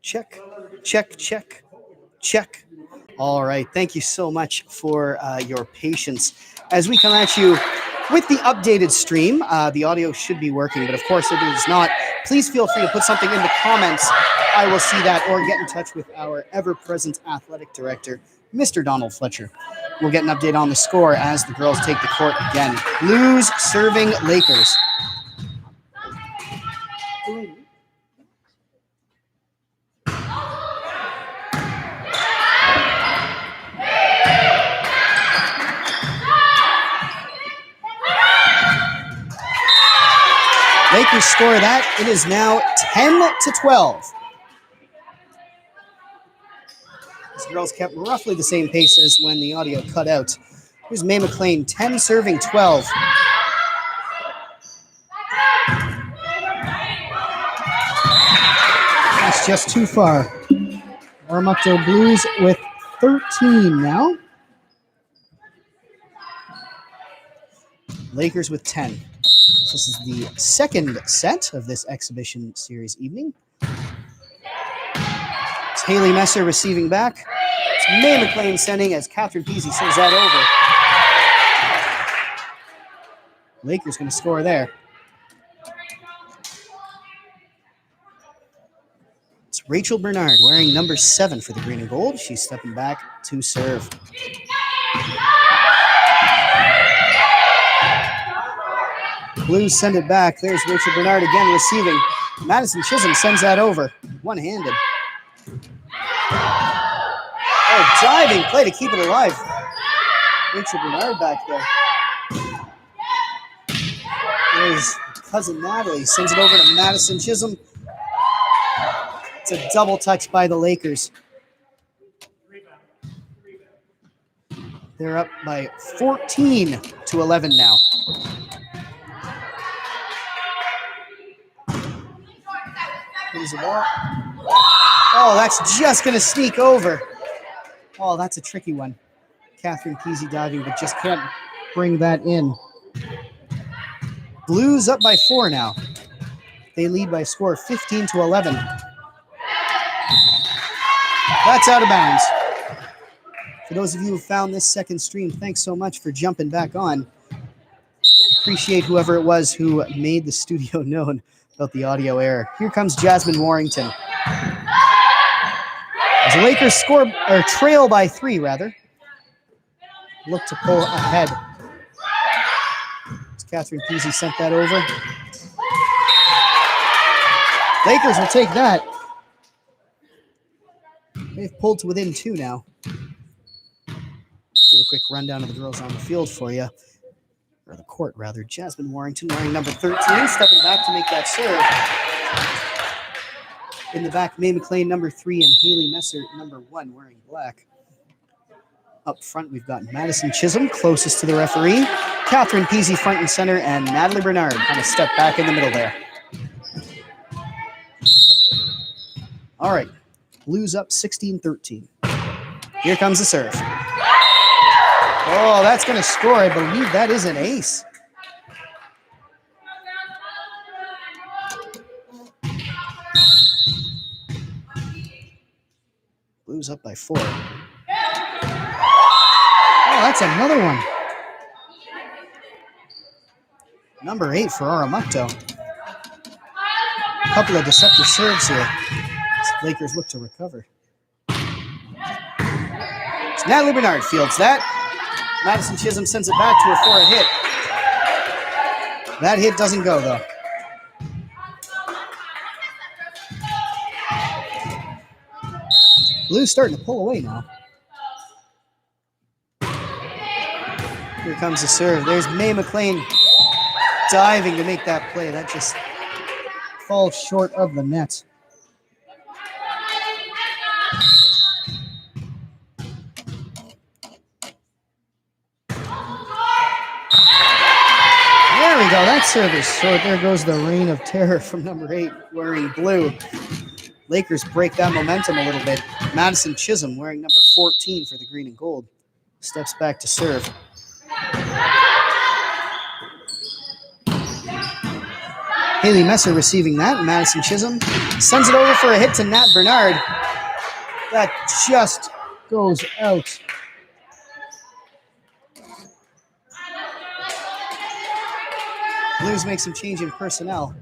Check, check, check, check. All right. Thank you so much for your patience. As we come at you with the updated stream, the audio should be working, but of course it is not. Please feel free to put something in the comments. I will see that, or get in touch with our ever-present athletic director, Mr. Donald Fletcher. We'll get an update on the score as the girls take the court again. Blues serving Lakers. Lakers score that. It is now 10-12. These girls kept roughly the same pace as when the audio cut out. Here's May McLean, 10 serving 12. That's just too far. Oromocto Blues with 13 now. Lakers with 10. This is the second set of this exhibition series evening. It's Haley Messer receiving back. It's May McLean sending as Catherine Peasy sends that over. Lakers going to score there. It's Rachel Bernard wearing number 7 for the green and gold. She's stepping back to serve. Blues send it back. There's Rachel Bernard again receiving. Madison Chisholm sends that over. One-handed. Oh, diving play to keep it alive. Rachel Bernard back there. There's cousin Natalie. Sends it over to Madison Chisholm. It's a double touch by the Lakers. They're up by 14-11 now. Oh, that's just going to sneak over. Oh, that's a tricky one. Catherine Peasy diving, but just can't bring that in. Blues up by 4 now. They lead by a score of 15-11. That's out of bounds. For those of you who found this second stream, thanks so much for jumping back on. Appreciate whoever it was who made the studio known about the audio error. Here comes Jasmine Warrington. As the Lakers trail by 3, rather. Look to pull ahead. As Catherine Peasy sent that over. Lakers will take that. They've pulled to within 2 now. Do a quick rundown of the girls on the field for you. Or the court, rather. Jasmine Warrington wearing number 13, stepping back to make that serve. In the back, May McLean, number 3, and Haley Messer, number 1, wearing black. Up front, we've got Madison Chisholm, closest to the referee. Catherine Peasy, front and center, and Natalie Bernard kind of step back in the middle there. All right, Blues up 16-13. Here comes the serve. Oh, that's going to score. I believe that is an ace. Blues up by 4. Oh, that's another one. Number 8 for Oromocto. A couple of deceptive serves here. Lakers look to recover. So Natalie Bernard fields that. Madison Chisholm sends it back to her for a hit. That hit doesn't go, though. Blues starting to pull away now. Here comes the serve. There's May McLean diving to make that play. That just falls short of the net. There we go. That serve is short. There goes the reign of terror from number 8 wearing blue. Lakers break that momentum a little bit. Madison Chisholm wearing number 14 for the green and gold. Steps back to serve. Haley Messer receiving that. Madison Chisholm sends it over for a hit to Nat Bernard. That just goes out. Blues make some change in personnel.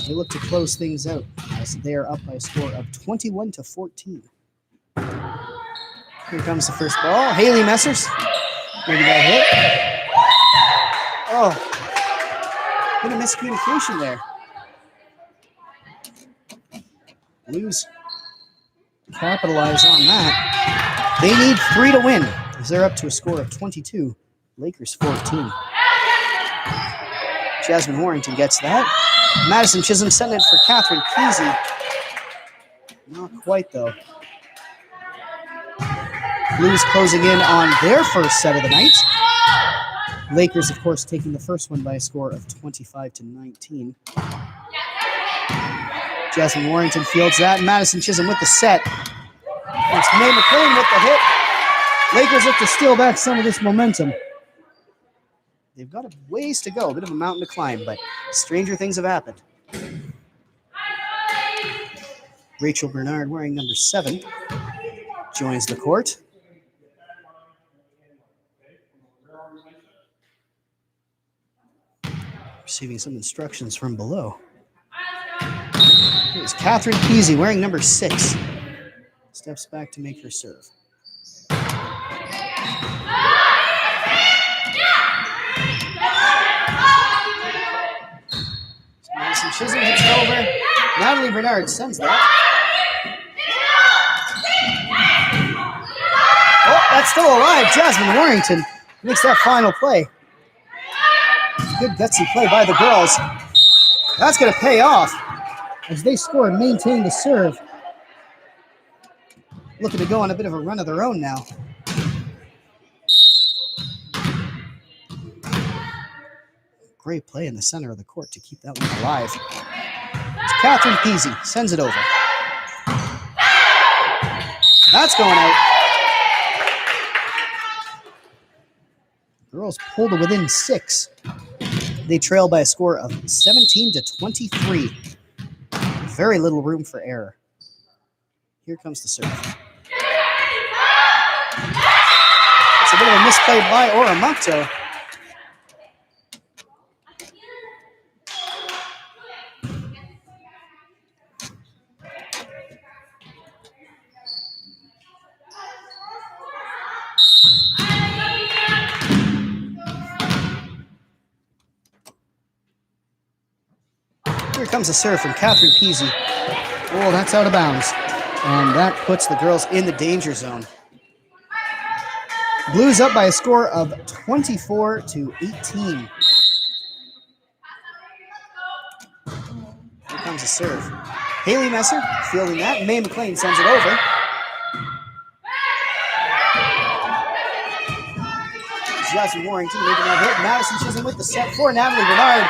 They look to close things out as they are up by a score of 21-14. Here comes the first ball. Haley Messers. Maybe that hit. Oh, bit of miscommunication there. Blues capitalize on that. They need 3 to win as they're up to a score of 22. Lakers 14. Jasmine Warrington gets that. Madison Chisholm sending it for Catherine Peasy. Not quite, though. Blues closing in on their first set of the night. Lakers, of course, taking the first one by a score of 25-19. Jasmine Warrington fields that. Madison Chisholm with the set. It's May McLean with the hit. Lakers look to steal back some of this momentum. They've got a ways to go, a bit of a mountain to climb, but stranger things have happened. Rachel Bernard, wearing number 7, joins the court. Receiving some instructions from below. Here's Catherine Peasy, wearing number 6. Steps back to make her serve. Madison Chisholm hits it over. Natalie Bernard sends that. Oh, that's still alive. Jasmine Warrington makes that final play. Good gutsy play by the girls. That's going to pay off as they score and maintain the serve. Looking to go on a bit of a run of their own now. Great play in the center of the court to keep that one alive. It's Catherine Peasy sends it over. That's going out. Girls pulled to within 6. They trail by a score of 17-23. Very little room for error. Here comes the serve. It's a bit of a misplay by Oromocto. Here comes a serve from Catherine Peasy. Oh, that's out of bounds. And that puts the girls in the danger zone. Blues up by a score of 24-18. Here comes a serve. Haley Messer fielding that. May McLean sends it over. Jasmine Warrington making that hit. Madison Chisholm with the set for Natalie Bernard.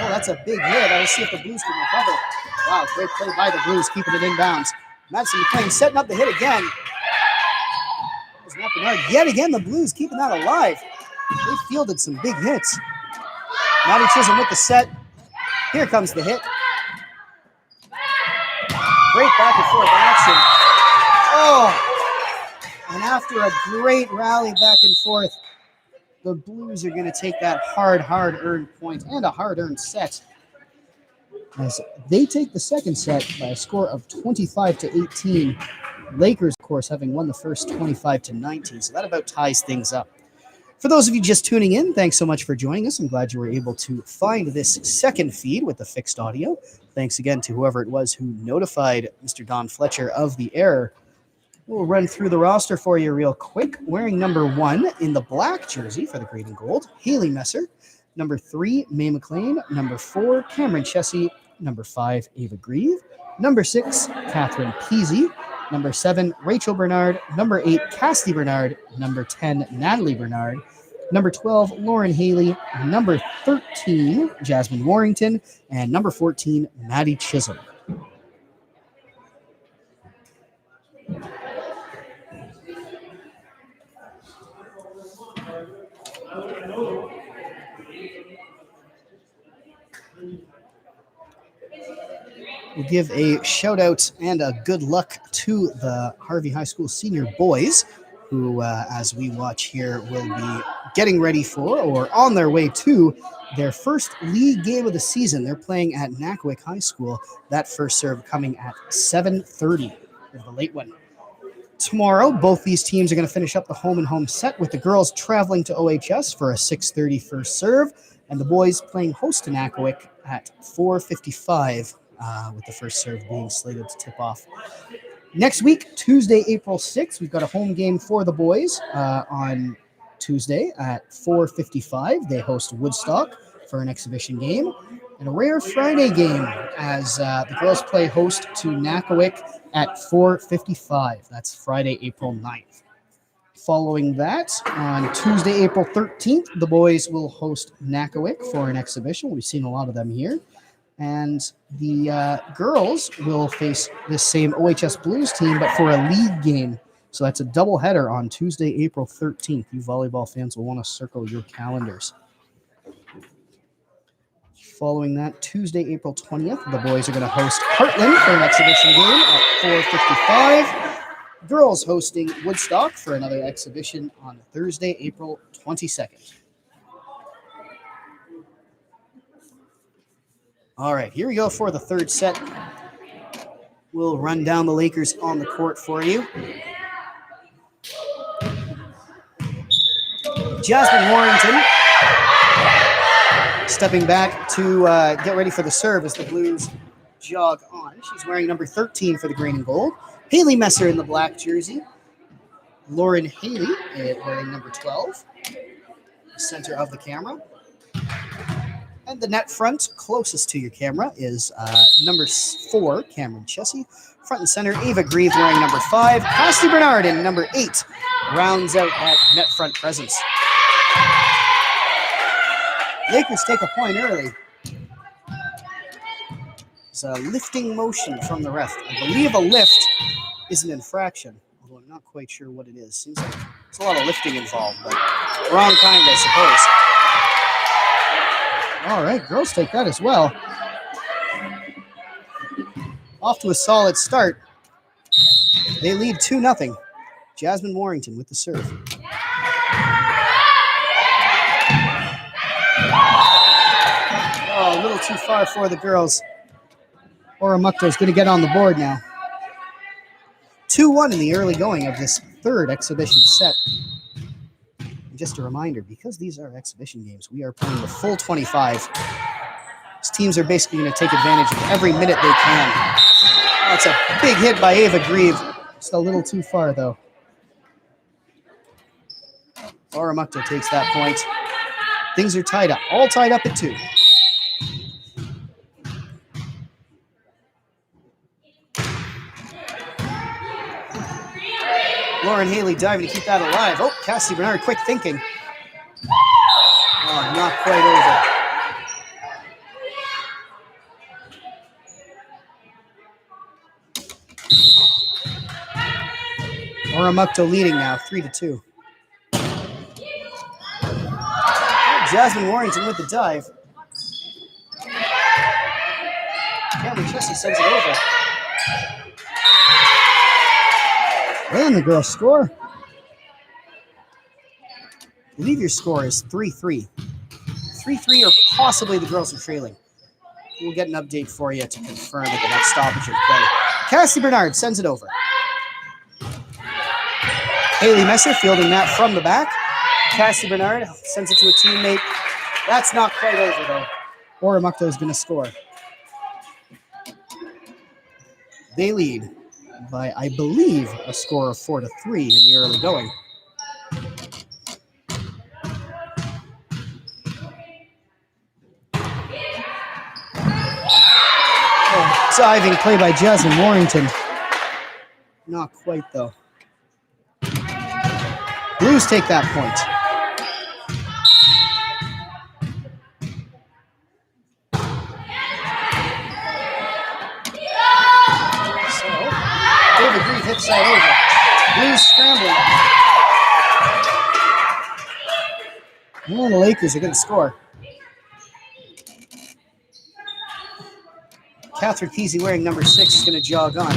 Oh, that's a big hit. I'll see if the Blues can recover. Wow, great play by the Blues, keeping it in bounds. Madison McLean setting up the hit again. Bernard. Yet again, the Blues keeping that alive. They fielded some big hits. Maddie Chisholm with the set. Here comes the hit. Great back and forth action. Oh! And after a great rally back and forth, the Blues are going to take that hard-earned point and a hard-earned set. As they take the second set by a score of 25-18. Lakers, of course, having won the first 25-19. So that about ties things up. For those of you just tuning in, thanks so much for joining us. I'm glad you were able to find this second feed with the fixed audio. Thanks again to whoever it was who notified Mr. Don Fletcher of the error. We'll run through the roster for you real quick. Wearing number 1 in the black jersey for the green and gold, Haley Messer. Number 3, May McLean. Number 4, Cameron Chessie. Number 5, Ava Grieve. Number 6, Catherine Peasy. Number 7, Rachel Bernard. Number 8, Cassidy Bernard. Number 10, Natalie Bernard. Number 12, Lauren Haley. Number 13, Jasmine Warrington. And number 14, Maddie Chisholm. We'll give a shout out and a good luck to the Harvey High School senior boys, who, as we watch here, will be getting ready for or on their way to their first league game of the season. They're playing at Nackwick High School. That first serve coming at 7:30 is the late one. Tomorrow, both these teams are going to finish up the home and home set, with the girls traveling to OHS for a 6:30 first serve, and the boys playing host to Nackwick at 4:55, with the first serve being slated to tip off. Next week, Tuesday, April 6th, we've got a home game for the boys on Tuesday at 4:55. They host Woodstock for an exhibition game. And a rare Friday game as the girls play host to Nackwick at 4:55. That's Friday, April 9th. Following that, on Tuesday, April 13th, the boys will host Nackwick for an exhibition. We've seen a lot of them here. And the girls will face this same OHS Blues team, but for a league game. So that's a doubleheader on Tuesday, April 13th. You volleyball fans will want to circle your calendars. Following that, Tuesday, April 20th, the boys are going to host Heartland for an exhibition game at 4:55. Girls hosting Woodstock for another exhibition on Thursday, April 22nd. All right, here we go for the third set. We'll run down the Lakers on the court for you. Jasmine Warrington stepping back to get ready for the serve as the Blues jog on. She's wearing number 13 for the green and gold. Haley Messer in the black jersey. Lauren Haley wearing number 12, center of the camera. And the net front closest to your camera is number 4, Cameron Chessie. Front and center, Ava Grieve wearing number 5. Cassidy Bernard in number 8 rounds out that net front presence. Lakers take a point early. It's a lifting motion from the ref. I believe a lift is an infraction, although I'm not quite sure what it is. Seems like there's a lot of lifting involved, but wrong kind, I suppose. All right, girls take that as well. Off to a solid start. They lead 2-0. Jasmine Warrington with the serve. Oh, a little too far for the girls. Oromocto is going to get on the board now. 2-1 in the early going of this third exhibition set. And just a reminder, because these are exhibition games, we are playing the full 25. These teams are basically going to take advantage of every minute they can. That's a big hit by Ava Grieve. Just a little too far, though. Oromocto takes that point. Things are tied up, all tied up at 2. Lauren Haley diving to keep that alive. Oh, Cassie Bernard, quick thinking. Oh, not quite over. Oromocto leading now, 3-2. Jasmine Warrington with the dive. Cameron Chessie sends it over. And the girls score. I believe your score is 3-3. 3-3, or possibly the girls are trailing. We'll get an update for you to confirm at the next stoppage of play. Cassie Bernard sends it over. Haley Messer fielding that from the back. Cassie Bernard sends it to a teammate. That's not quite over, though. Oromocto is going to score. They lead by, I believe, a score of 4-3 in the early going. Oh, diving play by Jasmine Warrington. Not quite, though. Blues take that point. Hits that over. Blues scrambling. And the Lakers are going to score. Catherine Peasy wearing number 6 is going to jog on.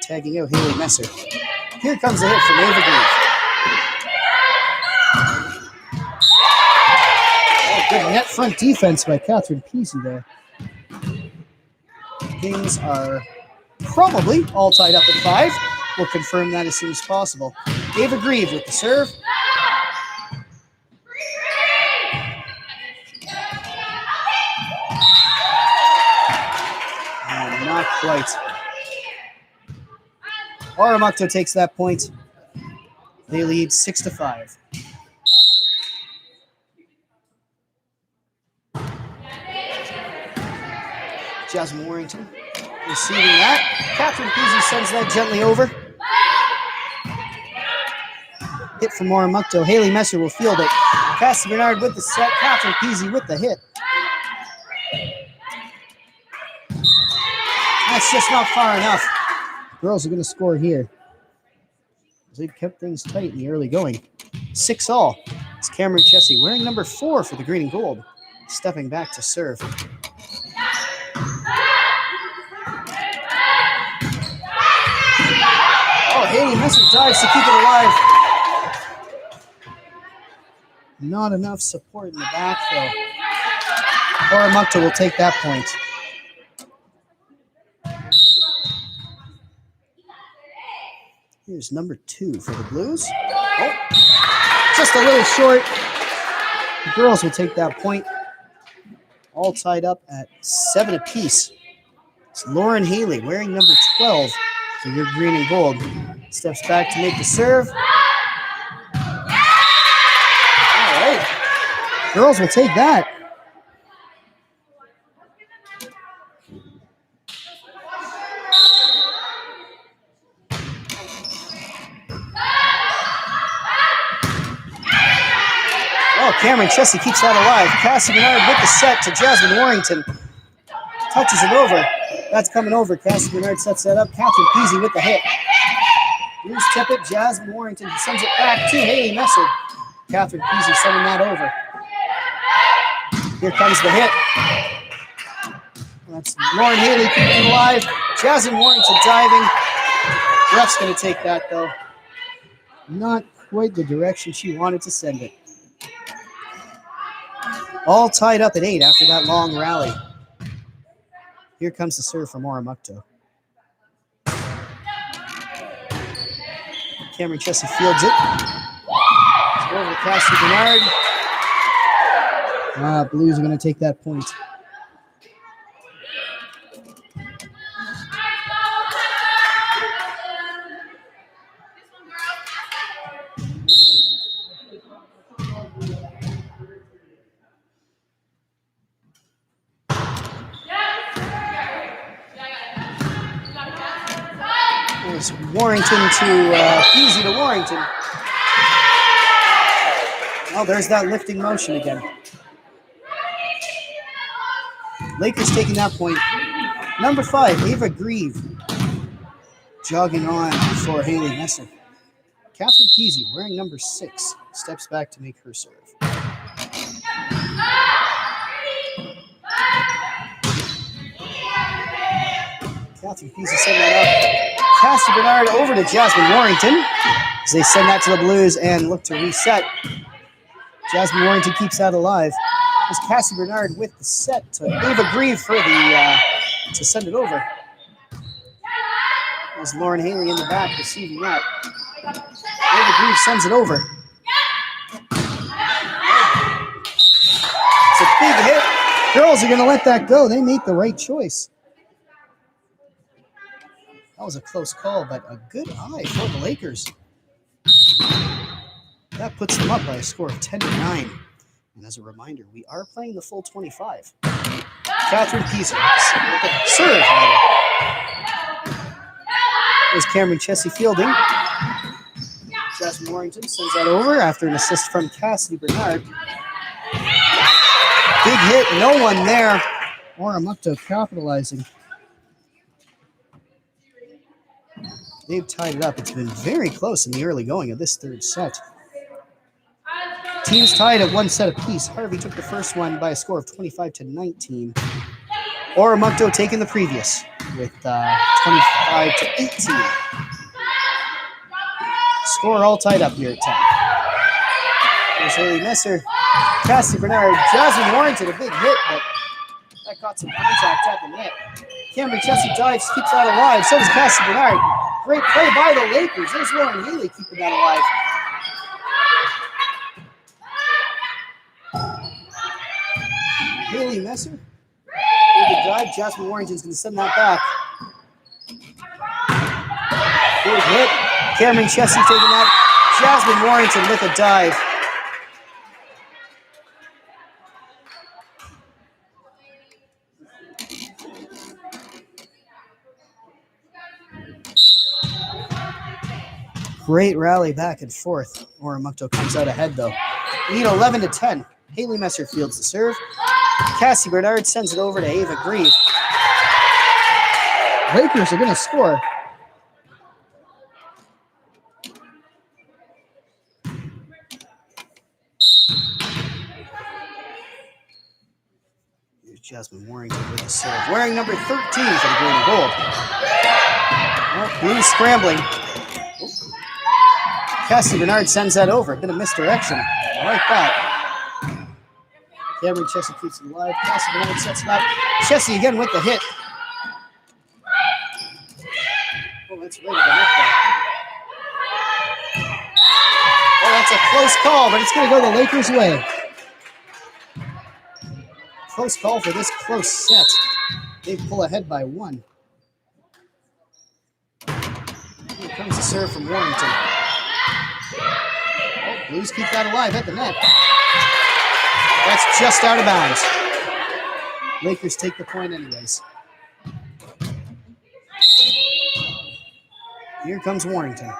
Tagging out Haley Messer. Here comes a hit from Ava Green. Oh, good net front defense by Catherine Peasy there. Games are probably all tied up at 5. We'll confirm that as soon as possible. Ava Grieve with the serve. And not quite. Oromocto takes that point. They lead 6-5. Jasmine Warrington receiving that. Catherine Peasy sends that gently over. Hit from Oromocto. Haley Messer will field it. Cassie Bernard with the set. Catherine Peasy with the hit. That's just not far enough. Girls are going to score here. They've kept things tight in the early going. 6-all. It's Cameron Chessie wearing number 4 for the green and gold. Stepping back to serve. Oh, Haley Messer dives to keep it alive. Not enough support in the back, though. Oromocto will take that point. Here's number 2 for the Blues. Oh, just a little short. The girls will take that point. All tied up at 7 apiece. It's Lauren Haley wearing number 12 for your green and gold. Steps back to make the serve. All right. Girls will take that. Oh, Cameron Chessie keeps that alive. Cassie Bernard with the set to Jasmine Warrington. Touches it over. That's coming over. Cassie Bernard sets that up. Catherine Peasy with the hit. Loose tip it. Jasmine Warrington sends it back to Haley Messer. Catherine Peasy sending that over. Here comes the hit. That's Lauren Haley keeping it alive. Jasmine Warrington diving. Ref's going to take that, though. Not quite the direction she wanted to send it. All tied up at 8 after that long rally. Here comes the serve from Oromocto. Cameron Chessie fields it. It's over to Cassie Bernard. Blues are going to take that point. There's Warrington to Peasy to Warrington. Oh, there's that lifting motion again. Lakers taking that point. Number 5, Ava Grieve. Jogging on for Haley Messer. Catherine Peasy, wearing number 6, steps back to make her serve. Catherine Peasy sending that up. Cassie Bernard over to Jasmine Warrington as they send that to the Blues and look to reset. Jasmine Warrington keeps that alive. There's Cassie Bernard with the set to Ava Grieve for the to send it over. There's Lauren Haley in the back receiving that. Ava Grieve sends it over. It's a big hit. Girls are going to let that go. They make the right choice. That was a close call, but a good eye for the Lakers. That puts them up by a score of 10-9. And as a reminder, we are playing the full 25. Catherine Peasy with the serve. There's Cameron Chessie fielding. Jasmine Warrington sends that over after an assist from Cassie Bernard. Big hit, no one there. Oromocto capitalizing. They've tied it up. It's been very close in the early going of this third set. Teams tied at 1 set apiece. Harvey took the first one by a score of 25-19. Oromocto taking the previous with 25-18. Score all tied up here at 10. There's Haley Messer, Cassie Bernard, Jasmine Warrington, a big hit, but that got some contact at the net. Cameron Chessie dives, keeps that alive. So does Cassie Bernard. Great play by the Lakers. There's Lauren Haley keeping that alive. Haley Messer with the dive. Jasmine Warrington's going to send that back. Good hit. Cameron Chessie taking that. Jasmine Warrington with a dive. Great rally back and forth. Oromocto comes out ahead, though. Lead 11-10. Haley Messer fields the serve. Cassie Bernard sends it over to Ava Grieve. Lakers are going to score. Here's Jasmine Warrington with the serve. Wearing number 13 for the green and gold. Well, Blues scrambling. Cassie Bernard sends that over. A bit of misdirection. I like that. Cameron Chessie keeps it alive. Cassie Bernard sets it up. Chessie again with the hit. Oh, that's right at the net there. Oh, that's a close call, but it's going to go the Lakers' way. Close call for this close set. They pull ahead by 1. Here comes the serve from Warrington. Blues keep that alive at the net. That's just out of bounds. Lakers take the point anyways. Here comes Warrington.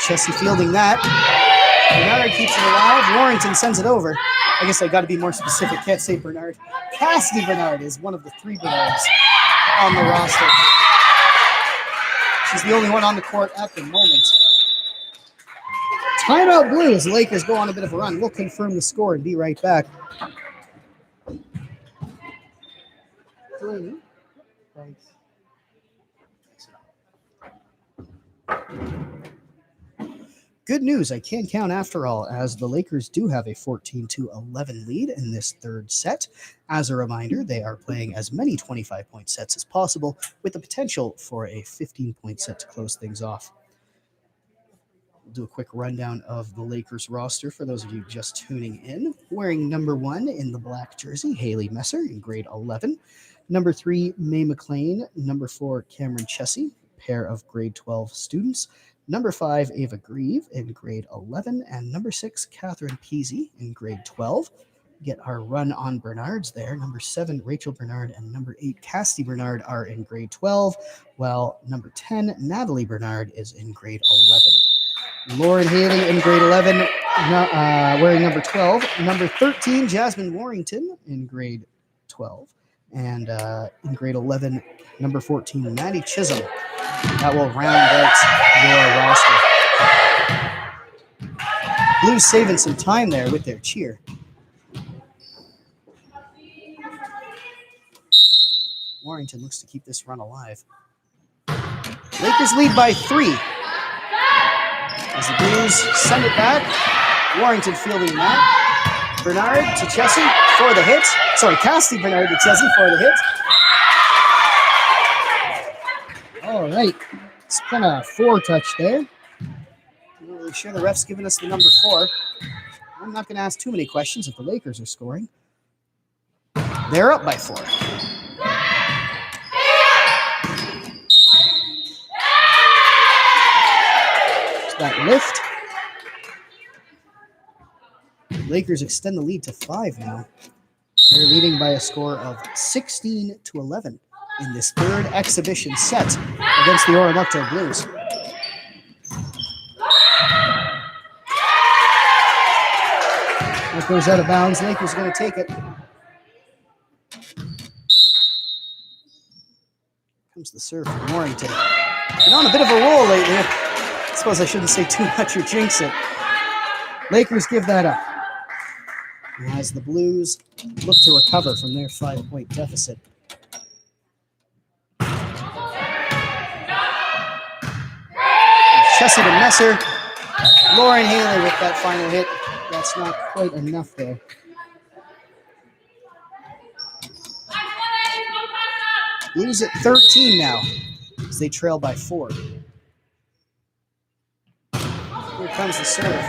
Chessie fielding that. Bernard keeps it alive. Warrington sends it over. I guess I got to be more specific. Can't say Bernard. Cassie Bernard is one of the 3 Bernards on the roster. She's the only one on the court at the moment. Timeout Blues. Lakers go on a bit of a run. We'll confirm the score and be right back. Thanks. Good news, I can count after all, as the Lakers do have a 14-11 lead in this third set. As a reminder, they are playing as many 25-point sets as possible, with the potential for a 15-point set to close things off. We'll do a quick rundown of the Lakers roster for those of you just tuning in. Wearing number 1 in the black jersey, Haley Messer in grade 11. Number 3, Mae McLean. Number 4, Cameron Chessie, pair of grade 12 students. Number 5, Ava Grieve in grade 11, and number 6, Catherine Peasy in grade 12. Get our run on Bernards there. Number 7, Rachel Bernard, and number 8, Cassie Bernard are in grade 12, while number 10, Natalie Bernard, is in grade 11. Lauren Haley in grade 11, wearing number 12. Number 13, Jasmine Warrington in grade 12. And in grade 11, number 14, Maddie Chisholm. That will round out your roster. Blues saving some time there with their cheer. Warrington looks to keep this run alive. Lakers lead by 3. As the Blues send it back. Warrington fielding that. Bernard to Chessie for the hit. Sorry, Cassie Bernard to Chessie for the hit. All right. It's kind of a 4 touch there. I'm not really sure the ref's giving us the number 4. I'm not going to ask too many questions if the Lakers are scoring. They're up by 4. That lift. Lakers extend the lead to 5 now. They're leading by a score of 16-11 in this third exhibition set against the Oromocto Blues. That goes out of bounds. Lakers are going to take it. Comes the serve from Warrington. Been on a bit of a roll lately. I suppose I shouldn't say too much or jinx it. Lakers give that up as the Blues look to recover from their 5-point deficit. Chessie to Messer. Lauren Haley with that final hit. That's not quite enough though. Blues at 13 now as they trail by 4. Here comes the serve.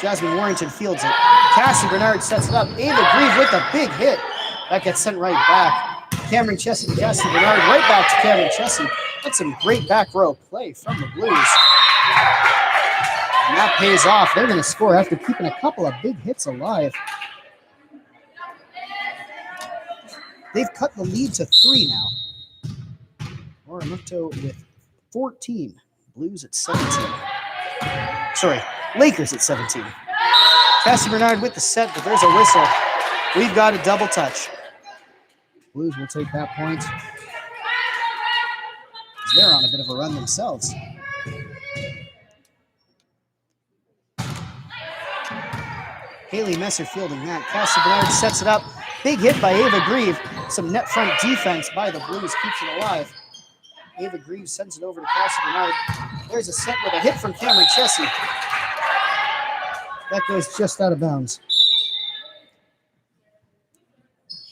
Jasmine Warrington fields it. Cassie Bernard sets it up. Ava Grieve with a big hit. That gets sent right back. Cameron Chessie to Cassie Bernard. Right back to Cameron Chessie. That's some great back row play from the Blues. And that pays off. They're going to score after keeping a couple of big hits alive. They've cut the lead to 3 now. Oromocto with 14. Blues at 17. Sorry, Lakers at 17. Cassie Bernard with the set, but there's a whistle. We've got a double touch. Blues will take that point. They're on a bit of a run themselves. Haley Messer fielding that. Cassie Bernard sets it up. Big hit by Ava Grieve. Some net front defense by the Blues keeps it alive. Ava Grieve sends it over to Cassie Bernard. There's a set with a hit from Cameron Chessie. That goes just out of bounds.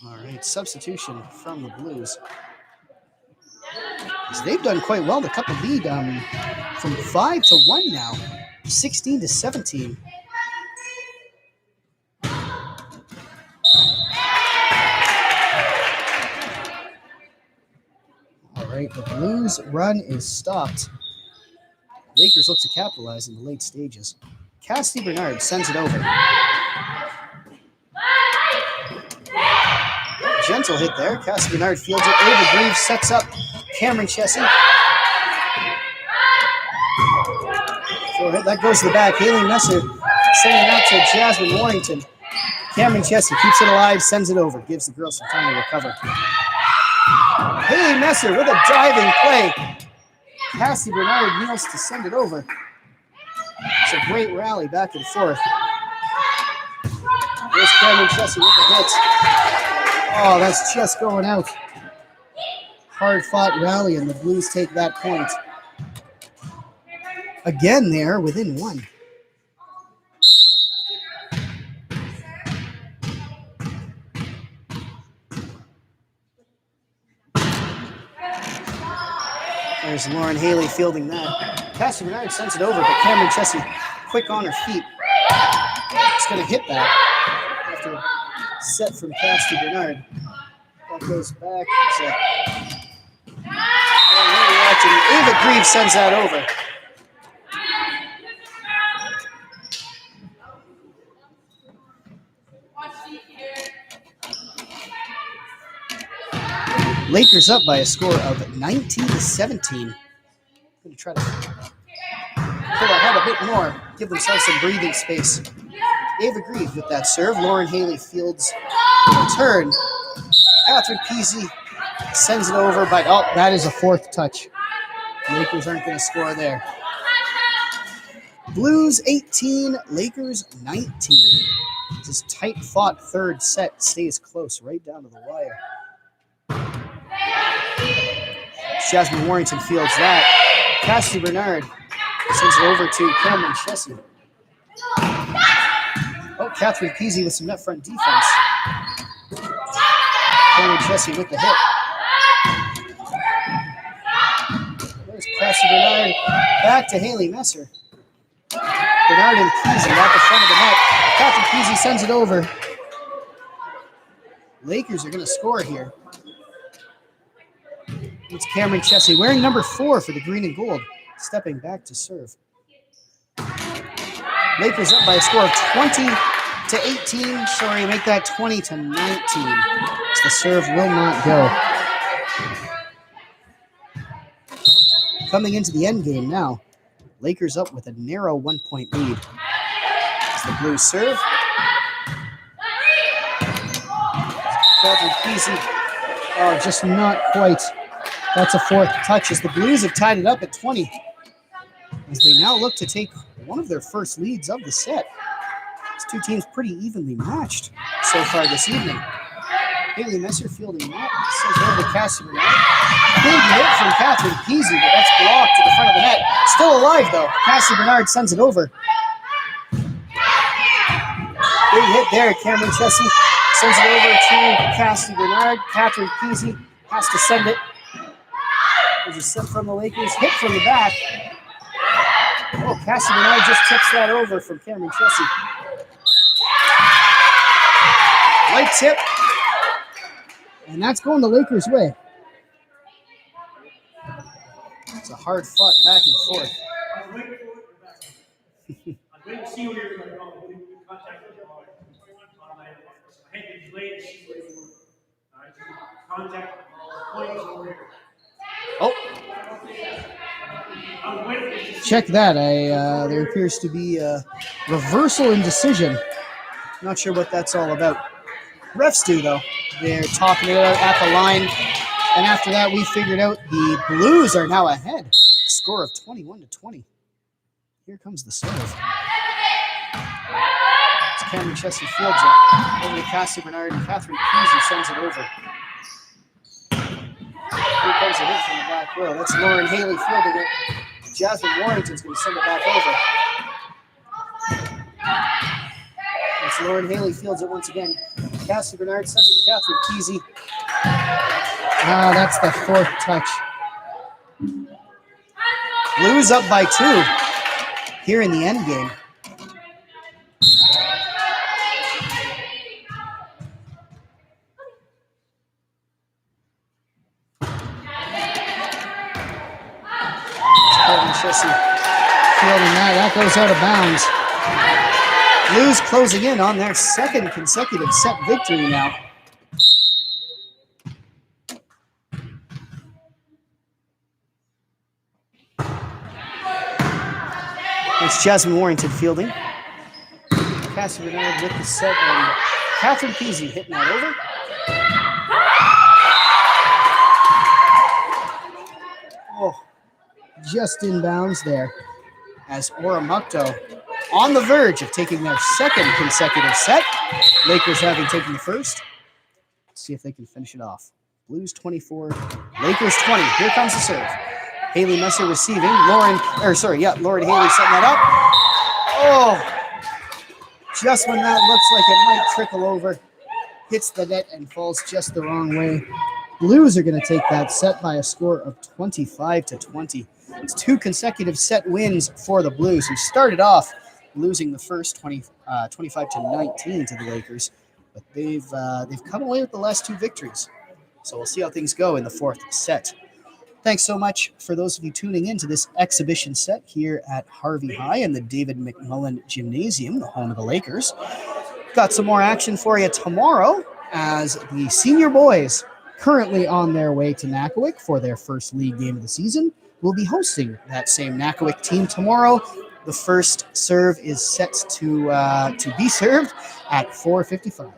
All right, substitution from the Blues. So they've done quite well to cut the lead from 5 to 1 now, 16 to 17. All right, the Blues run is stopped. Lakers look to capitalize in the late stages. Cassie Bernard sends it over. Gentle hit there. Cassie Bernard fields it. Ava Grieve sets up Cameron Chessie. That goes to the back. Haley Messer sending it out to Jasmine Warrington. Cameron Chessie keeps it alive, sends it over. Gives the girls some time to recover. Haley Messer with a diving play. Cassie Bernard kneels to send it over. It's a great rally back and forth. There's Cameron Chessie with the hit. Oh, that's just going out. Hard-fought rally, and the Blues take that point. Again, they're within 1. There's Lauren Haley fielding that. Cassie Bernard sends it over, but Cameron Chessie quick on her feet. It's going to hit that after a set from Cassie Bernard. That goes back. Ava Grieve sends that over. Lakers up by a score of 19 to 17. Going to try to pull ahead a bit more, give themselves some breathing space. Ava Grieve with that serve. Lauren Haley fields the return. Catherine Peasy sends it over, but that is a 4th touch. The Lakers aren't going to score there. Blues 18, Lakers 19. This tight-fought 3rd set stays close right down to the wire. Jasmine Warrington fields that. Cassie Bernard sends it over to Cameron Chessie. Oh, Catherine Peasy with some net front defense. Cameron Chessie with the hit. There's Cassie Bernard. Back to Haley Messer. Bernard and Peasy at the front of the net. Catherine Peasy sends it over. Lakers are going to score here. It's Cameron Chessie wearing number 4 for the green and gold, stepping back to serve. Lakers up by a score of 20 to 18. Sorry, make that 20 to 19. As the serve will not go. Coming into the end game now. Lakers up with a narrow 1-point lead. As the Blues serve. Catherine Peasy. Oh, just not quite. That's a 4th touch as the Blues have tied it up at 20. As they now look to take one of their first leads of the set. These two teams pretty evenly matched so far this evening. Haley Messer fielding that. Sends over to Cassie Bernard. Big hit from Catherine Peasy, but that's blocked to the front of the net. Still alive, though. Cassie Bernard sends it over. Big hit there. Cameron Chessie sends it over to Cassie Bernard. Catherine Peasy has to send it. There's a set from the Lakers. Hit from the back. Oh, Cassie Bernard just tips that over from Cameron Chessie. Light tip. And that's going the Lakers' way. It's a hard fought back and forth. Oh. Check that. There appears to be a reversal in decision. Not sure what that's all about. Refs do, though. They're talking it out at the line. And after that, we figured out the Blues are now ahead. Score of 21-20. Here comes the serve. It's Cameron Chessie fields it. Over to Cassie Bernard, and Catherine Peasy sends it over. Here comes a hit from the back row. That's Lauren Haley fielding it. Jasmine Warrington's going to send it back over. That's Lauren Haley fields it once again. Cassie Bernard sends it to Catherine Peasy. That's the fourth touch. Blues up by 2 here in the end game. Chessie fielding that goes out of bounds. Blues closing in on their second consecutive set victory now. It's Jasmine Warrington fielding. Cassie Bernard with the set, and Catherine Peasy hitting that over. Oh, just inbounds there as Oromocto on the verge of taking their second consecutive set. Lakers having taken the first. Let's see if they can finish it off. Blues 24, Lakers 20. Here comes the serve. Haley Messer receiving. Lauren Haley setting that up. Oh, just when that looks like it might trickle over, hits the net and falls just the wrong way. Blues are going to take that set by a score of 25-20. It's 2 consecutive set wins for the Blues, who started off losing the first 25-19 to the Lakers, but they've come away with the last 2 victories. So we'll see how things go in the fourth set. Thanks so much for those of you tuning in to this exhibition set here at Harvey High and the David McMullen Gymnasium, the home of the Lakers. Got some more action for you tomorrow as the senior boys, currently on their way to Nakawik for their first league game of the season, will be hosting that same Nakawik team tomorrow. The first serve is set to be served at 4:55.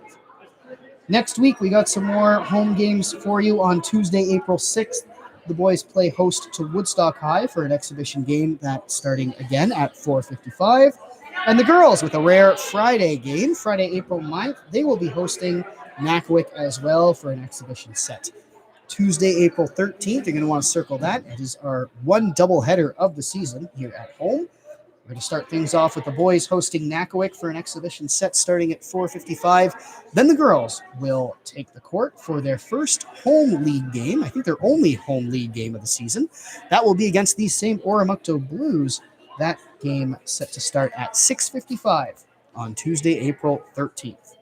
Next week, we got some more home games for you on Tuesday, April 6th. The boys play host to Woodstock High for an exhibition game that's starting again at 4:55. And the girls, with a rare Friday game, Friday, April 9th, they will be hosting Nakawik as well for an exhibition set. Tuesday, April 13th, you're going to want to circle that. It is our one doubleheader of the season here at home. We're going to start things off with the boys hosting Nakawik for an exhibition set starting at 4:55. Then the girls will take the court for their first home league game. I think their only home league game of the season. That will be against these same Oromocto Blues. That game set to start at 6:55 on Tuesday, April 13th.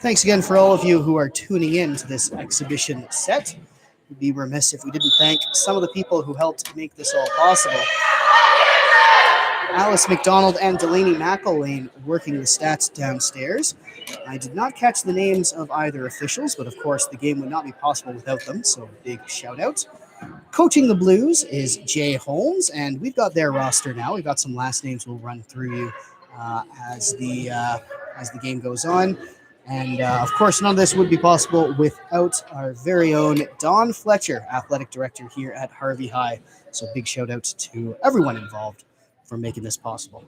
Thanks again for all of you who are tuning in to this exhibition set. We'd be remiss if we didn't thank some of the people who helped make this all possible. Alice McDonald and Delaney McElwain working the stats downstairs. I did not catch the names of either officials, but of course the game would not be possible without them, so big shout out. Coaching the Blues is Jay Holmes, and we've got their roster now. We've got some last names we'll run through you as the game goes on. And of course, none of this would be possible without our very own Don Fletcher, athletic director here at Harvey High. So big shout out to everyone involved for making this possible.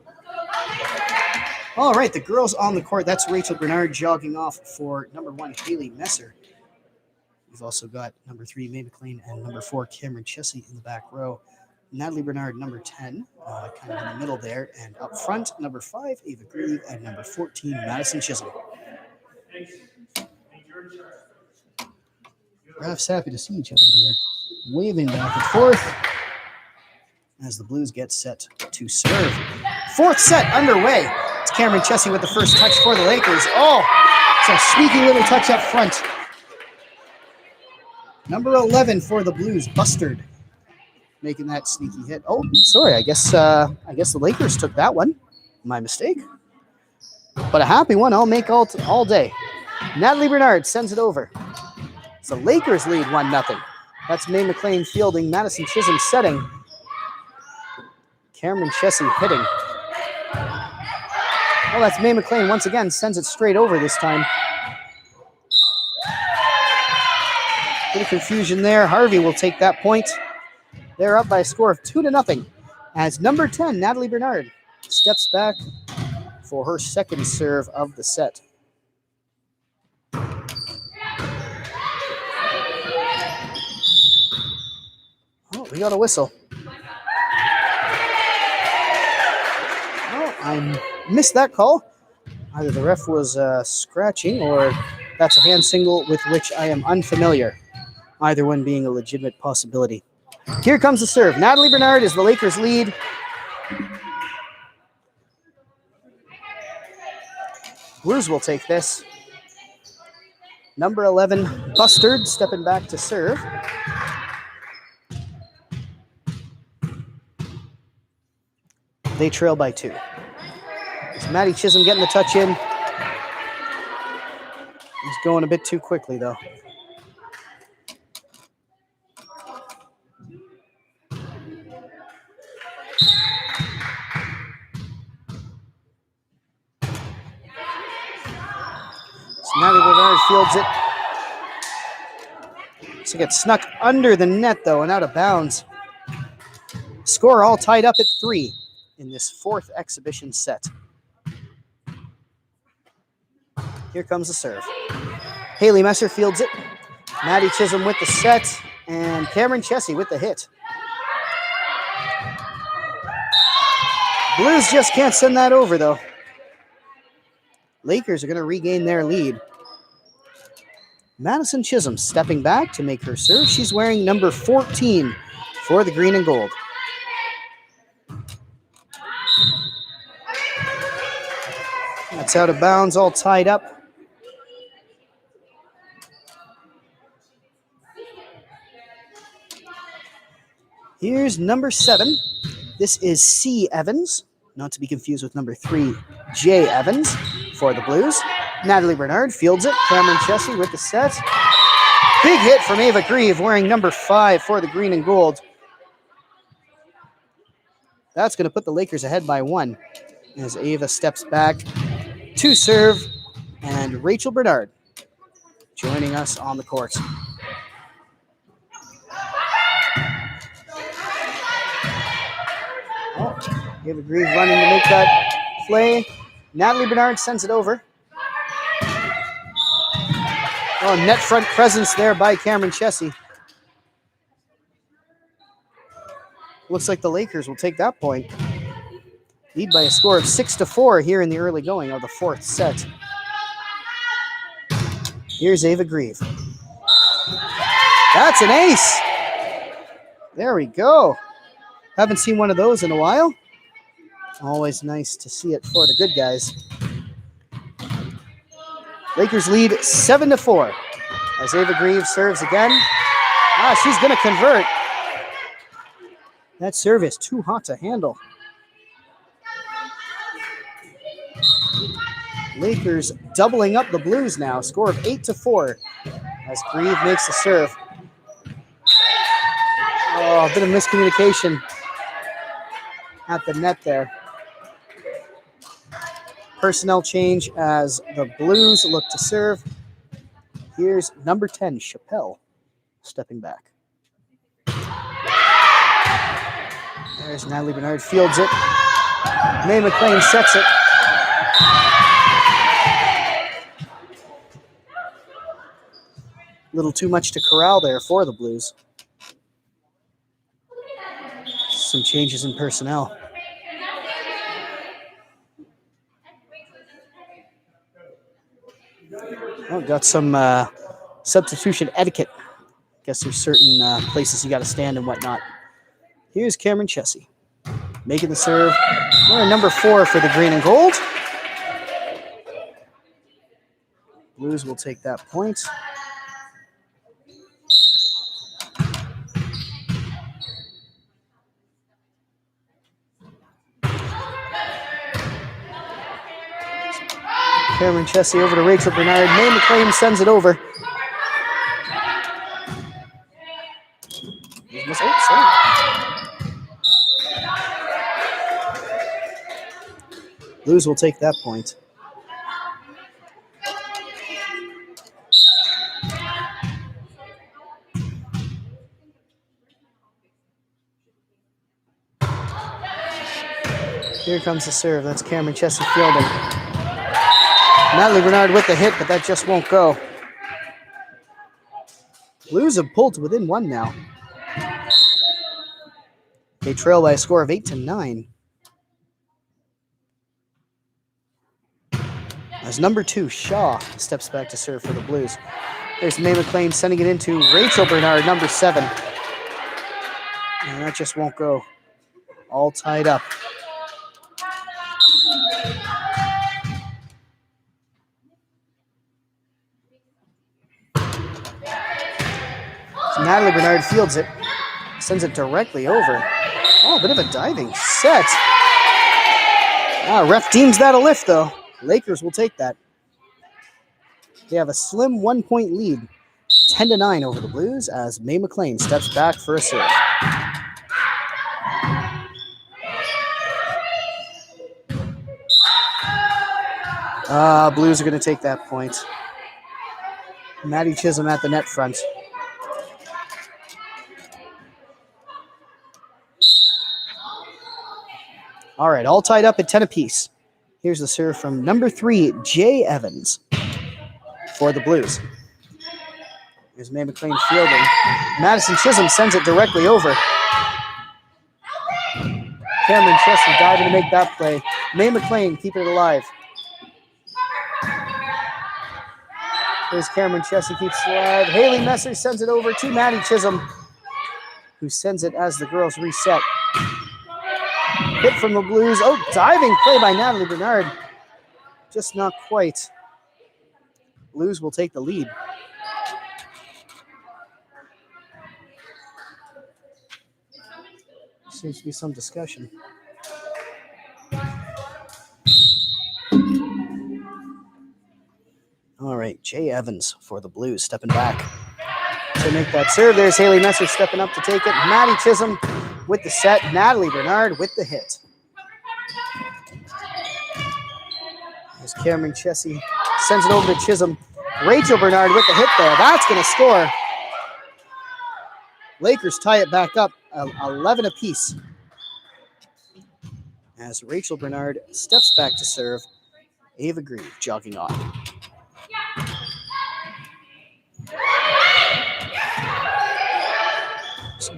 All right, the girls on the court. That's Rachel Bernard jogging off for number 1, Haley Messer. We've also got number 3, May McLean, and number 4, Cameron Chessie in the back row. Natalie Bernard, number 10, kind of in the middle there. And up front, number 5, Ava Grieve, and number 14, Madison Chisholm. Refs happy to see each other here. Waving back and forth as the Blues get set to serve. Fourth set underway. It's Cameron Chessie with the first touch for the Lakers. Oh, it's a sneaky little touch up front. Number 11 for the Blues, Bustard, making that sneaky hit. Oh, sorry, I guess the Lakers took that one. My mistake. But a happy one I'll make all day. Natalie Bernard sends it over. So Lakers lead 1-0. That's May McLean fielding, Madison Chisholm setting. Cameron Chessie hitting. Oh, that's May McLean once again, sends it straight over this time. Bit of confusion there. Harvey will take that point. They're up by a score of 2-0 as number 10, Natalie Bernard, steps back for her second serve of the set. Oh, we got a whistle. Oh, I missed that call. Either the ref was scratching or that's a hand signal with which I am unfamiliar. Either one being a legitimate possibility. Here comes the serve. Natalie Bernard is the Lakers' lead. Blues will take this. Number 11, Bustard, stepping back to serve. They trail by 2. It's Maddie Chisholm getting the touch in. He's going a bit too quickly, though. Natalie Bernard fields it. So it gets snuck under the net, though, and out of bounds. Score all tied up at 3 in this fourth exhibition set. Here comes the serve. Haley Messer fields it. Maddie Chisholm with the set, and Cameron Chessie with the hit. Blues just can't send that over, though. Lakers are going to regain their lead. Madison Chisholm stepping back to make her serve. She's wearing number 14 for the green and gold. That's out of bounds, all tied up. Here's number 7. This is C. Evans, not to be confused with number 3, J. Evans for the Blues. Natalie Bernard fields it. Cameron Chessie with the set. Big hit from Ava Grieve, wearing number 5 for the green and gold. That's going to put the Lakers ahead by 1 as Ava steps back to serve, and Rachel Bernard joining us on the court. Oh, Ava Grieve running to make that play. Natalie Bernard sends it over. Oh, net front presence there by Cameron Chessie. Looks like the Lakers will take that point. Lead by a score of 6-4 here in the early going of the fourth set. Here's Ava Grieve. That's an ace. There we go. Haven't seen one of those in a while. Always nice to see it for the good guys. Lakers lead 7-4 as Ava Greaves serves again. She's going to convert. That serve is too hot to handle. Lakers doubling up the Blues now. Score of 8-4 as Greaves makes the serve. A bit of miscommunication at the net there. Personnel change as the Blues look to serve. Here's number 10, Chappelle, stepping back. There's Natalie Bernard, fields it. Mae McLean sets it. A little too much to corral there for the Blues. Some changes in personnel. Got some substitution etiquette. Guess there's certain places you got to stand and whatnot. Here's Cameron Chessie making the serve. Number 4 for the green and gold. Blues will take that point. Cameron Chessie over to Rachel Bernard. Mae McLean sends it over. Blues will take that point. Here comes the serve. That's Cameron Chessie fielding. Natalie Bernard with the hit, but that just won't go. Blues have pulled to within 1 now. They trail by a score of 8-9. As number 2, Shaw, steps back to serve for the Blues. There's Mae McLean sending it into Rachel Bernard, number 7. And that just won't go. All tied up. So Natalie Bernard fields it. Sends it directly over. A bit of a diving set. Ref deems that a lift, though. Lakers will take that. They have a slim 1-point lead, 10-9 over the Blues as Mae McLean steps back for a serve. Blues are going to take that point. Maddie Chisholm at the net front. All right, all tied up at 10 apiece. Here's the serve from number 3, Jay Evans for the Blues. Here's Mae McLean fielding. Madison Chisholm sends it directly over. Cameron Chessie diving to make that play. Mae McLean keeping it alive. Here's Cameron Chessie keeps it alive. Haley Messer sends it over to Maddie Chisholm, who sends it as the girls reset. Hit from the Blues. Diving play by Natalie Bernard. Just not quite. Blues will take the lead. Seems to be some discussion. All right, Jay Evans for the Blues stepping back to make that serve. There's Haley Messer stepping up to take it. Maddie Chisholm with the set. Natalie Bernard with the hit. There's Cameron Chessie. Sends it over to Chisholm. Rachel Bernard with the hit there. That's going to score. Lakers tie it back up, 11 apiece. As Rachel Bernard steps back to serve, Ava Greaves jogging on.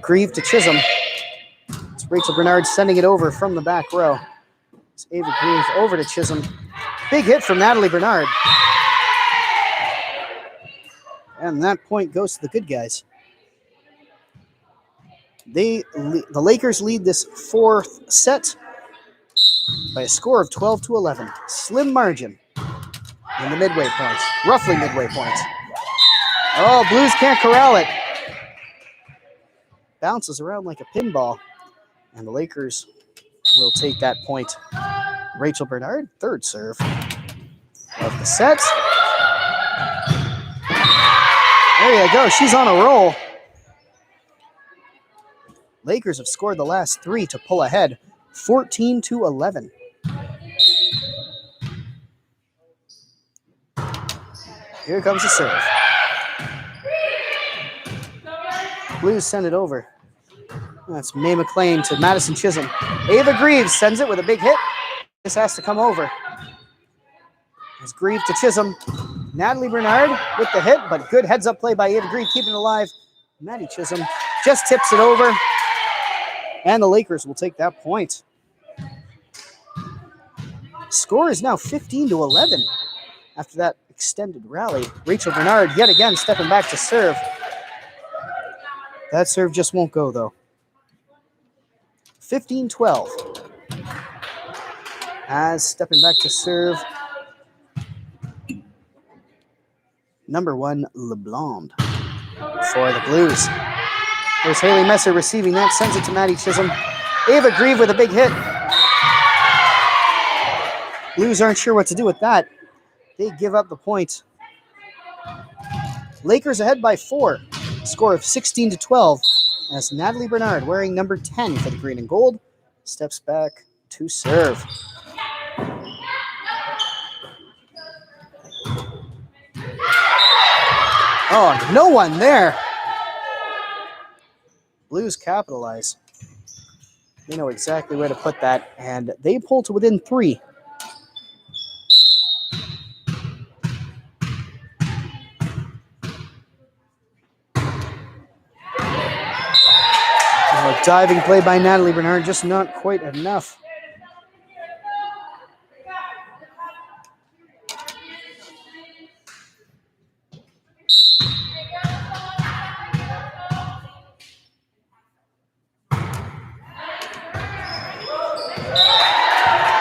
Greaves to Chisholm. It's Rachel Bernard sending it over from the back row. It's Ava Greaves over to Chisholm. Big hit from Natalie Bernard. And that point goes to the good guys. The Lakers lead this 4th set by a score of 12-11. Slim margin. in the midway point, roughly midway point. Oh, Blues can't corral it. Bounces around like a pinball, and the Lakers will take that point. Rachel Bernard, third serve of the set. There you go. She's on a roll. Lakers have scored the last 3 to pull ahead, 14-11. Here comes the serve. Blues send it over. That's Mae McLean to Madison Chisholm. Ava Greaves sends it with a big hit. This has to come over. It's Greaves to Chisholm. Natalie Bernard with the hit, but good heads-up play by Ava Greaves, keeping it alive. Maddie Chisholm just tips it over, and the Lakers will take that point. Score is now 15-11 after that extended rally. Rachel Bernard yet again stepping back to serve. That serve just won't go, though. 15-12. As stepping back to serve, number 1, LeBlond for the Blues. There's Haley Messer receiving that, sends it to Maddie Chisholm. Ava Greaves with a big hit. Blues aren't sure what to do with that. They give up the point. Lakers ahead by 4. Score of 16-12 as Natalie Bernard, wearing number 10 for the green and gold, steps back to serve. Oh, no one there. Blues capitalize. They know exactly where to put that, and they pull to within 3. Diving play by Natalie Bernard, just not quite enough.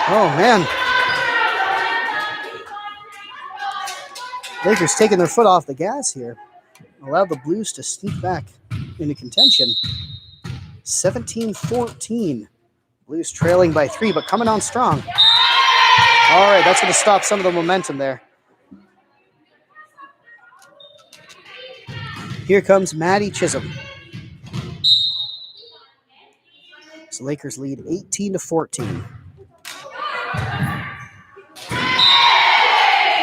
Oh, man. Lakers taking their foot off the gas here. Allow the Blues to sneak back into contention. 17-14. Blues trailing by 3, but coming on strong. All right, that's going to stop some of the momentum there. Here comes Maddie Chisholm. So Lakers lead 18-14.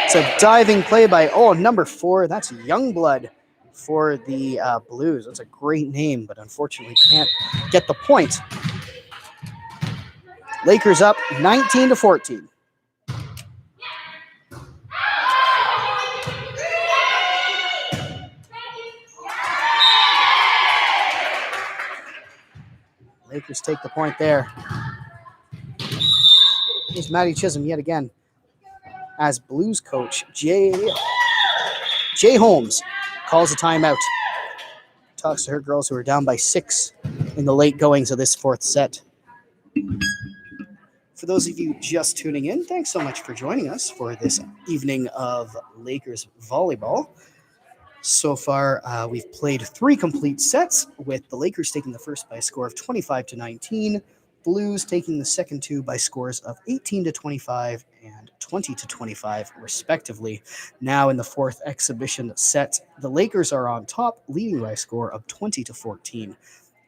It's a diving play by, number 4. That's Youngblood for the Blues. That's a great name, but unfortunately can't get the point. Lakers up 19-14. Lakers take the point there. Here's Maddie Chisholm yet again as Blues coach Jay Holmes calls a timeout. Talks to her girls who are down by 6 in the late goings of this 4th set. For those of you just tuning in, thanks so much for joining us for this evening of Lakers volleyball. So far, we've played 3 complete sets, with the Lakers taking the first by a score of 25-19, Blues taking the second 2 by scores of 18-25 and 20-25, respectively. Now in the 4th exhibition set, the Lakers are on top, leading by a score of 20-14.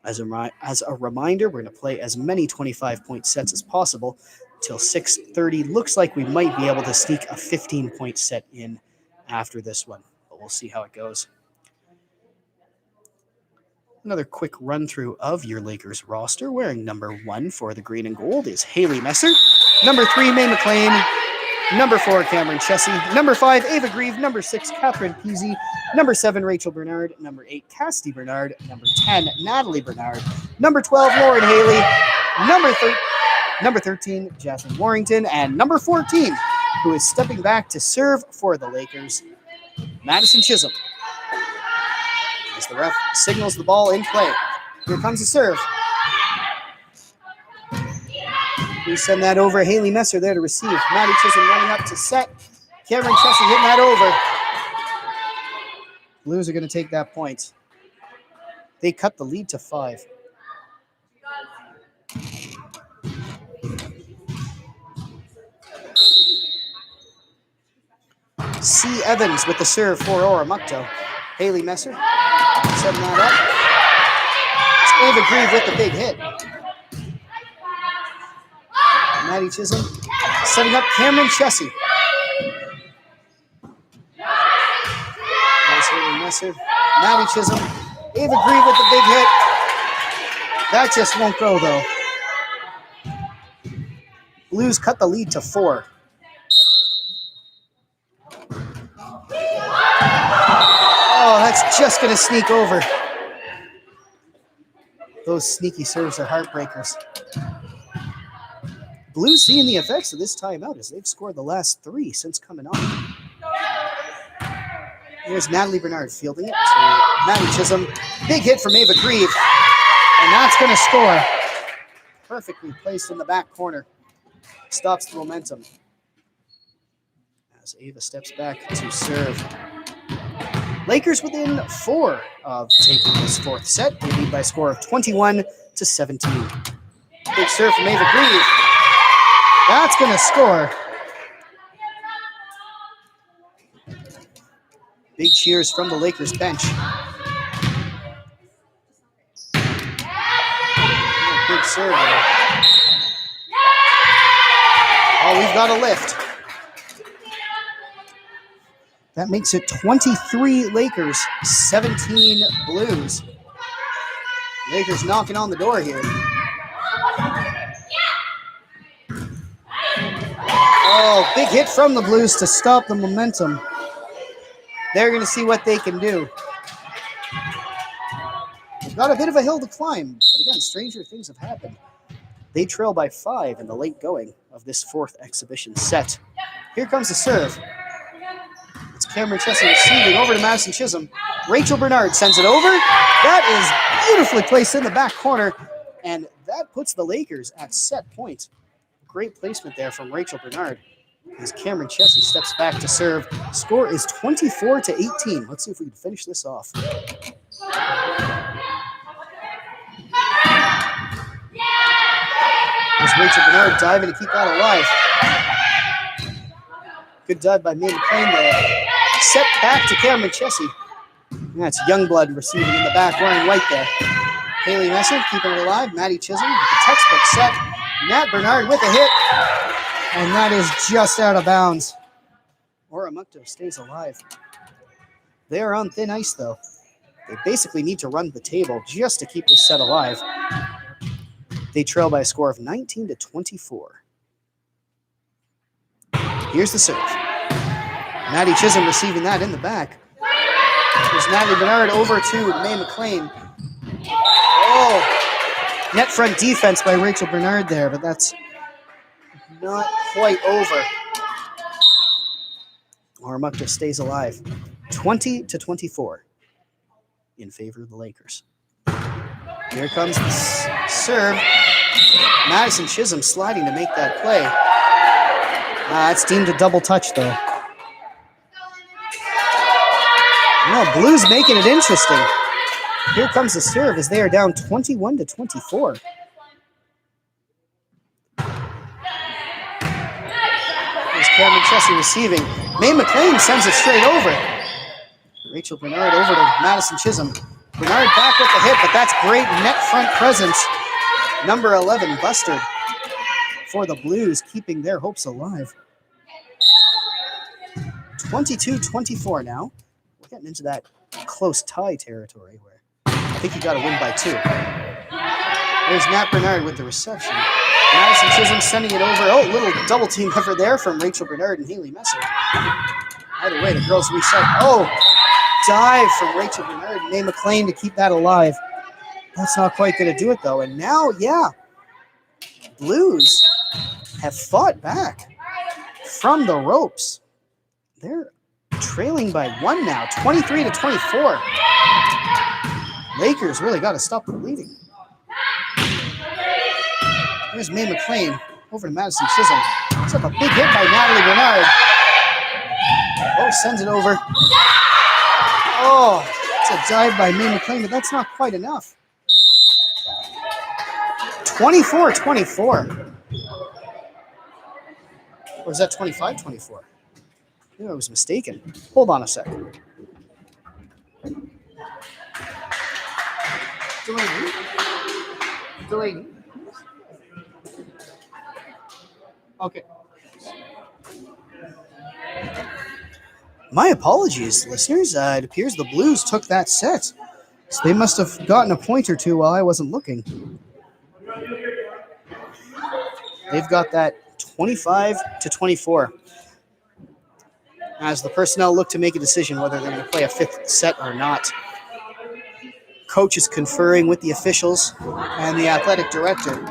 As a reminder, we're going to play as many 25-point sets as possible till 6:30. Looks like we might be able to sneak a 15-point set in after this one, but we'll see how it goes. Another quick run-through of your Lakers roster. Wearing number 1 for the green and gold is Haley Messer. Number 3, Mae McLean. Number 4, Cameron Chessie. Number 5, Ava Greaves. Number 6, Catherine Peasy. Number 7, Rachel Bernard. Number 8, Cassidy Bernard. Number 10, Natalie Bernard. Number 12, Lauren Haley. Number 13, Jasmine Warrington. And number 14, who is stepping back to serve for the Lakers, Madison Chisholm. As the ref signals the ball in play. Here comes the serve. We send that over. Haley Messer there to receive. Maddie Chisholm running up to set. Cameron Chessie hitting that over. Blues are going to take that point. They cut the lead to 5. C. Evans with the serve for Oromocto. Haley Messer setting that up. It's Ava Grieve with the big hit. Maddie Chisholm setting up Cameron Chessie. There's Haley Messer. Maddie Chisholm. Ava Grieve with the big hit. That just won't go, though. Blues cut the lead to 4. Oh, that's just going to sneak over. Those sneaky serves are heartbreakers. Blues seeing the effects of this timeout as they've scored the last 3 since coming on. Here's Natalie Bernard fielding it to Maddie Chisholm. Big hit from Ava Grieve. And that's going to score. Perfectly placed in the back corner. Stops the momentum. As Ava steps back to serve. Lakers within 4 of taking this 4th set. They lead by a score of 21-17. Big serve from Ava Grieve. That's going to score. Big cheers from the Lakers bench. Big serve there. Oh, we've got a lift. That makes it 23 Lakers, 17 Blues. Lakers knocking on the door here. Oh, big hit from the Blues to stop the momentum. They're going to see what they can do. They've got a bit of a hill to climb, but again, stranger things have happened. They trail by 5 in the late going of this 4th exhibition set. Here comes the serve. It's Cameron Chessie receiving over to Madison Chisholm. Rachel Bernard sends it over. That is beautifully placed in the back corner, and that puts the Lakers at set point. Great placement there from Rachel Bernard. As Cameron Chessie steps back to serve. Score is 24-18. Let's see if we can finish this off. There's Rachel Bernard diving to keep that alive. Good dive by May McLean there. Set back to Cameron Chessie. That's Youngblood receiving in the back, wearing white there. Haley Messer keeping it alive. Maddie Chisholm with the textbook set. Nat Bernard with a hit. And that is just out of bounds. Oromocto stays alive. They are on thin ice, though. They basically need to run the table just to keep this set alive. They trail by a score of 19-24. Here's the serve. Maddie Chisholm receiving that in the back. There's Natalie Bernard over to May McLean. Oh, net front defense by Rachel Bernard there, but that's not quite over. Oromocto stays alive. 20-24 in favor of the Lakers. Here comes the serve. Madison Chisholm sliding to make that play. It's deemed a double touch, though. No, Blues making it interesting. Here comes the serve as they are down 21-24. There's Cameron Chessie receiving. May McLean sends it straight over. Rachel Bernard over to Madison Chisholm. Bernard back with the hit, but that's great net front presence. Number 11, Bustard, for the Blues, keeping their hopes alive. 22-24 now. We're getting into that close tie territory where I think you got to win by 2. There's Nat Bernard with the reception. Madison Chisholm sending it over. Oh, little double team effort there from Rachel Bernard and Haley Messer. Either way, the girls reset. Oh, dive from Rachel Bernard and May McLean to keep that alive. That's not quite going to do it, though. And now, Blues have fought back from the ropes. They're trailing by 1 now, 23-24. Lakers really got to stop the bleeding. There's May McLean over to Madison Chisholm. It's up a big hit by Natalie Bernard. course, sends it over. Oh, it's a dive by May McLean, but that's not quite enough. 24-24. Or was that 25-24? I was mistaken. Hold on a second. Delaney. Okay. My apologies, listeners. It appears the Blues took that set. So they must have gotten a point or two while I wasn't looking. They've got that 25-24. As the personnel look to make a decision whether they're going to play a fifth set or not. Coach is conferring with the officials and the athletic director.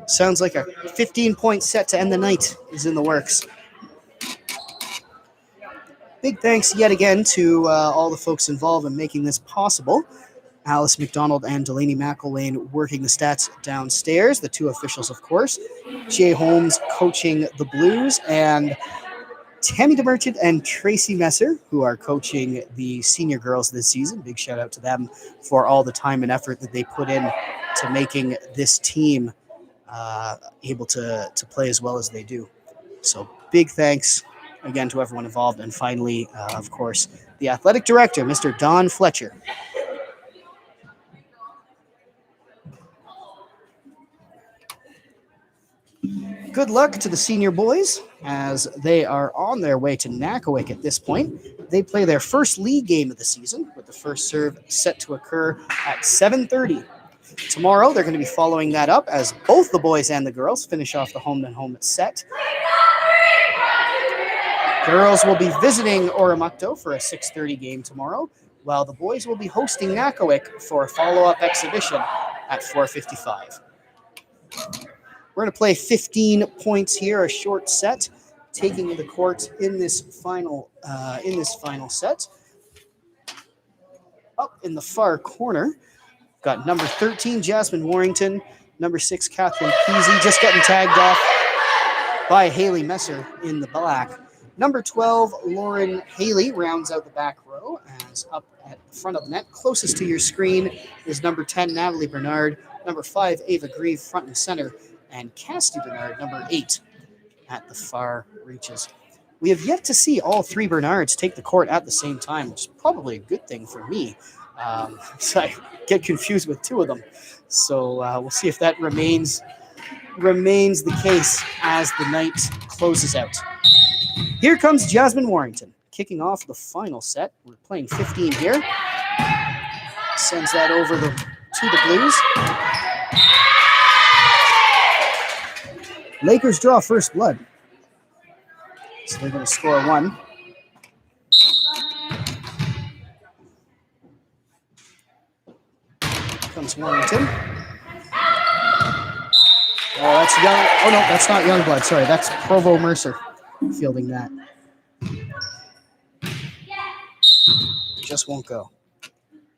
Sounds like a 15-point set to end the night is in the works. Big thanks yet again to all the folks involved in making this possible. Alice McDonald and Delaney McElwain working the stats downstairs. The two officials, of course. Jay Holmes coaching the Blues, and Tammy DeMerchant and Tracy Messer, who are coaching the senior girls this season. Big shout out to them for all the time and effort that they put in to making this team able to play as well as they do. So big thanks again to everyone involved. And finally, of course, the athletic director, Mr. Don Fletcher. Good luck to the senior boys as they are on their way to Nakawick at this point. They play their first league game of the season, with the first serve set to occur at 7:30. Tomorrow, they're going to be following that up as both the boys and the girls finish off the home-and-home set. Girls will be visiting Oromocto for a 6:30 game tomorrow, while the boys will be hosting Nakawick for a follow-up exhibition at 4:55. We're going to play 15 points here, a short set, taking the court in this final set. Up in the far corner, got number 13, Jasmine Warrington, number 6, Catherine Peasy, just getting tagged off by Haley Messer in the black. Number 12, Lauren Haley rounds out the back row, as up at the front of the net, closest to your screen, is number 10, Natalie Bernard, number 5, Ava Grieve, front and center, and Cassidy Bernard, number 8, at the far reaches. We have yet to see all three Bernards take the court at the same time, which is probably a good thing for me. So I get confused with two of them. So we'll see if that remains the case as the night closes out. Here comes Jasmine Warrington, kicking off the final set. We're playing 15 here. Sends that over to the Blues. Lakers draw first blood. So they're going to score one. Comes Warrington. Oh, that's young. Oh, no, that's not Youngblood. Sorry, that's Provo Mercer fielding that. Just won't go.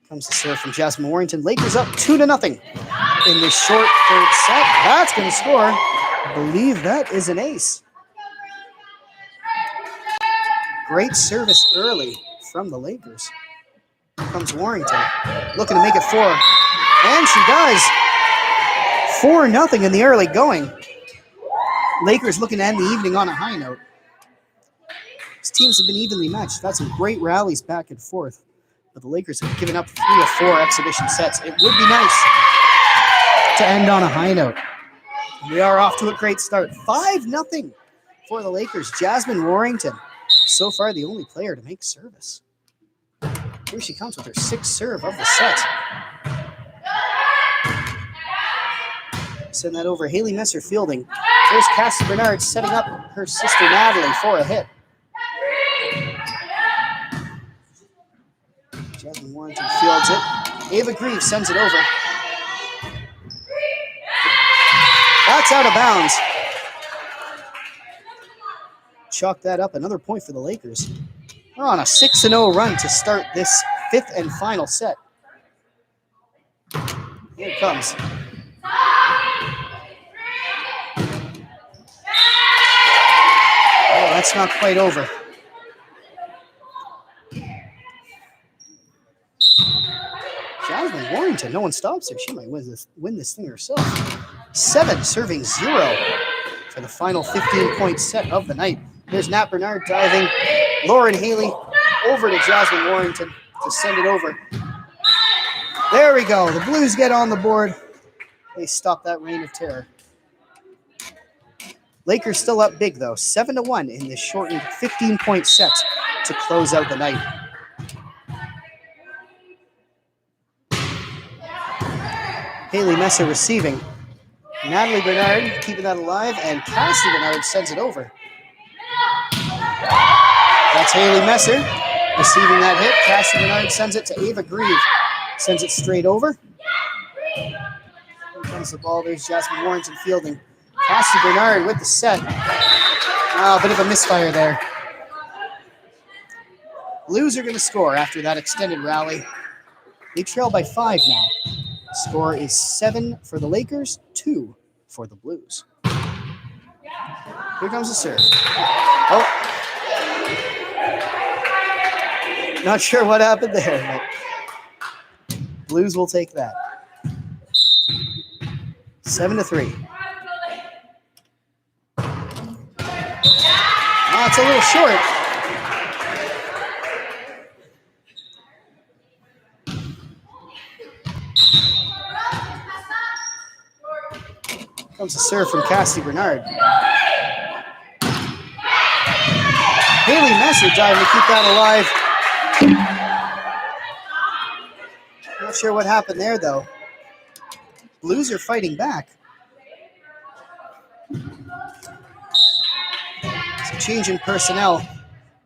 Comes the serve from Jasmine Warrington. Lakers up 2-0 in this short third set. That's going to score. I believe that is an ace. Great service early from the Lakers. Here comes Warrington, looking to make it 4. And she does. 4-0 in the early going. Lakers looking to end the evening on a high note. These teams have been evenly matched. That's some great rallies back and forth. But the Lakers have given up 3 of 4 exhibition sets. It would be nice to end on a high note. We are off to a great start. 5-0 for the Lakers. Jasmine Warrington, so far the only player to make service. Here she comes with her 6th serve of the set. Send that over. Haley Messer fielding. There's Cassie Bernard setting up her sister Natalie for a hit. Jasmine Warrington fields it. Ava Grieve sends it over. That's out of bounds. Chalk that up. Another point for the Lakers. We're on a 6-0 run to start this 5th and final set. Here it comes. Oh, that's not quite over. Jasmine Warrington, no one stops her. She might win this thing herself. 7 serving 0 for the final 15-point set of the night. There's Nat Bernard diving. Lauren Haley over to Jasmine Warrington to send it over. There we go. The Blues get on the board. They stop that reign of terror. Lakers still up big, though. 7-1 in this shortened 15-point set to close out the night. Haley Messer receiving. Natalie Bernard keeping that alive, and Cassie Bernard sends it over. That's Haley Messer receiving that hit. Cassie Bernard sends it to Ava Grieve. Sends it straight over. Here comes the ball. There's Jasmine Warrington fielding. Cassie Bernard with the set. A bit of a misfire there. Blues are going to score after that extended rally. They trail by 5 now. Score is 7 for the Lakers, 2 for the Blues. Here comes the serve. Oh. Not sure what happened there, but Blues will take that. 7-3. It's a little short. Comes a serve from Cassie Bernard. Haley Messer diving to keep that alive. Not sure what happened there, though. Blues are fighting back. It's a change in personnel.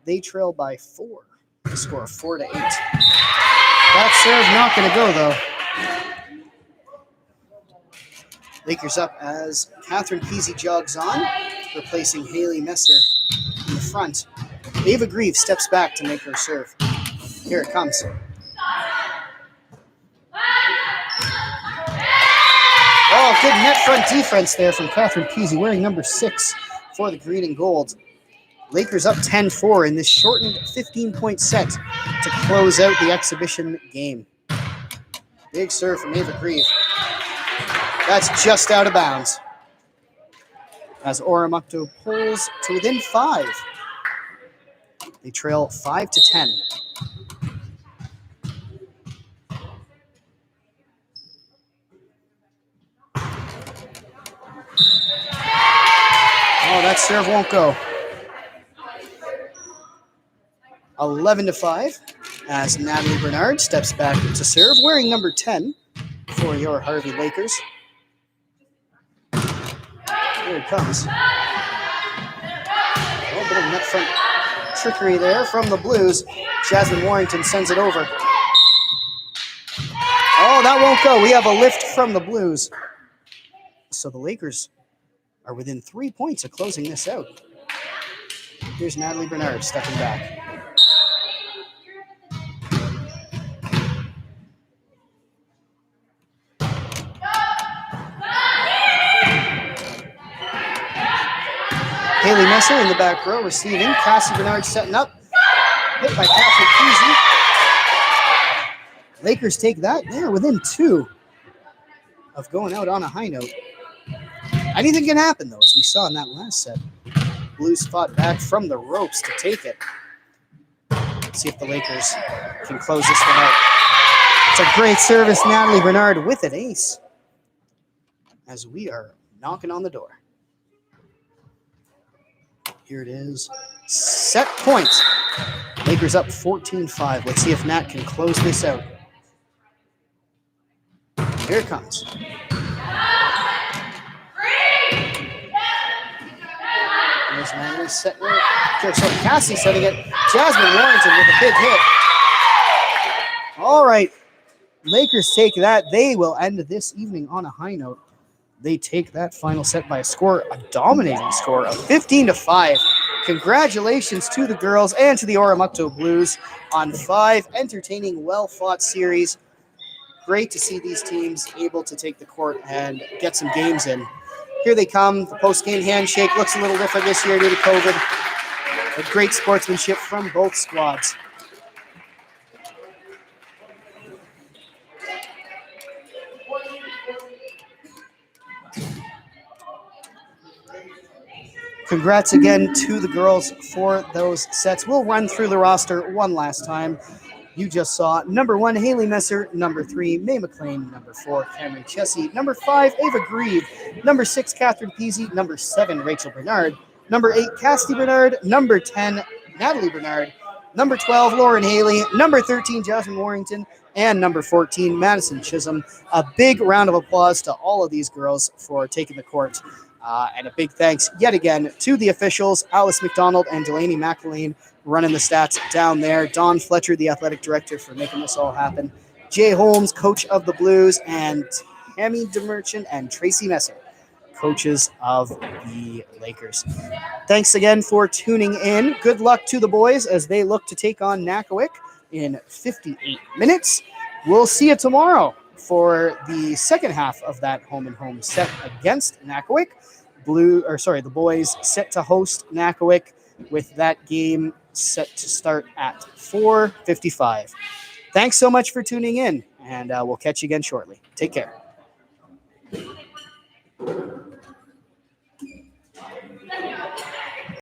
They trail by 4. The score 4-8. That serve not going to go, though. Lakers up as Catherine Kesey jogs on, replacing Haley Messer in the front. Ava Grieve steps back to make her serve. Here it comes. Oh, good net front defense there from Catherine Kesey, wearing number 6 for the green and gold. Lakers up 10-4 in this shortened 15-point set to close out the exhibition game. Big serve from Ava Grieve. That's just out of bounds. As Oromocto pulls to within 5. They trail 5-10. Oh, that serve won't go. 11-5 as Natalie Bernard steps back to serve, wearing number 10 for your Harvey Lakers. Here it comes. A little bit of net front trickery there from the Blues. Jasmine Warrington sends it over. Oh, that won't go. We have a lift from the Blues. So the Lakers are within 3 points of closing this out. Here's Natalie Bernard stepping back. Haley Messer in the back row receiving. Cassie Bernard setting up. Hit by Catherine Kesey. Lakers take that. They're within 2 of going out on a high note. Anything can happen, though, as we saw in that last set. Blues fought back from the ropes to take it. Let's see if the Lakers can close this one out. It's a great service. Natalie Bernard with an ace. As we are knocking on the door. Here it is. Set point. Lakers up 14-5. Let's see if Nat can close this out. Here it comes. There's Natalie setting it. So Cassie setting it. Jasmine Warrington with a big hit. All right. Lakers take that. They will end this evening on a high note. They take that final set by a dominating score of 15-5. Congratulations to the girls and to the Oromocto Blues on 5 entertaining, well-fought series. great to see these teams able to take the court and get some games in. Here they come. The post-game handshake looks a little different this year due to COVID. But great sportsmanship from both squads. Congrats again to the girls for those sets. We'll run through the roster one last time. You just saw number 1, Haley Messer. Number 3, May McLean. Number 4, Cameron Chessie. Number 5, Ava Grieve. Number 6, Catherine Peasy. Number 7, Rachel Bernard. Number 8, Casty Bernard. Number 10, Natalie Bernard. Number 12, Lauren Haley. Number 13, Jasmine Warrington. And number 14, Madison Chisholm. A big round of applause to all of these girls for taking the court. And a big thanks yet again to the officials, Alice McDonald and Delaney McElwain, running the stats down there. Don Fletcher, the athletic director, for making this all happen. Jay Holmes, coach of the Blues, and Tammy DeMerchant and Tracy Messer, coaches of the Lakers. Thanks again for tuning in. Good luck to the boys as they look to take on Nakawik in 58 minutes. We'll see you tomorrow for the second half of that home-and-home set against Nakawik. The boys set to host Nakawik with that game set to start at 4:55. Thanks so much for tuning in, and we'll catch you again shortly. Take care.